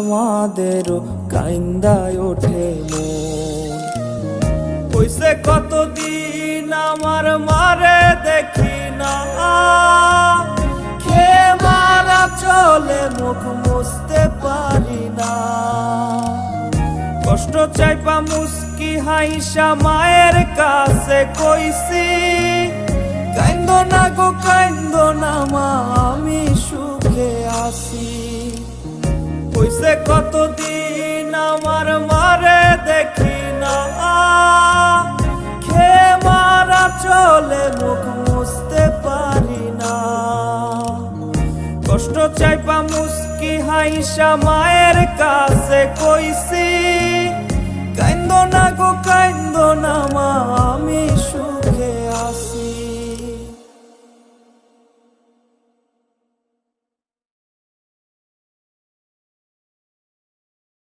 আমাদেরও কাইন্দায় ওঠে মন। কইছে কতদিন আমার মারে দেখি না, খেয়ে মারা চলে মুখ মুছতে পারি না। কষ্ট চাইপা মুস্কি হাইসা মায়ের কাছে কইছি, কাইন্দো না গো কাইন্দো না মা, আমি সুখে আছি। কইছে কতদিন আমার মারে দেখি না, খেয়ে মারা চলে মুখ মুছতে পারি না। কষ্ট চাইপা মুস্কি হাইসা মায়ের কাছে কইছি, কাইন্দো না গো কাইন্দো না মা, আমি সুখে